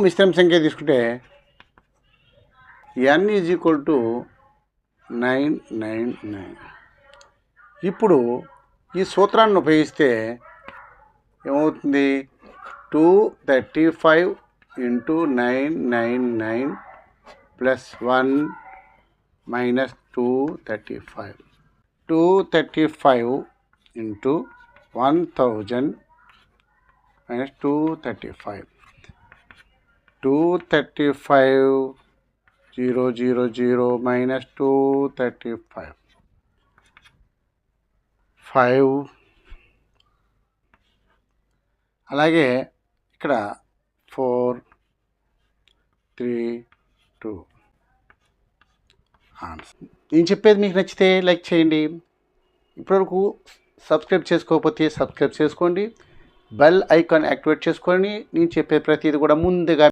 మిశ్రమ సంఖ్య తీసుకుంటే n = 999. ఇప్పుడు ఈ సూత్రాన్ని ఉపయోగిస్తే ఏమవుతుంది? 235 × 999 + 1 - 235. 235 × 1000 - 235. 235 000 - 235. 5. అలాగే ఇక్కడ 4 3 2. నేను చెప్పేది మీకు నచ్చితే లైక్ చేయండి. ఇప్పటివరకు సబ్స్క్రైబ్ చేసుకోకపోతే సబ్స్క్రైబ్ చేసుకోండి. బెల్ ఐకాన్ యాక్టివేట్ చేసుకొని నేను చెప్పే ప్రతిదీ కూడా ముందుగా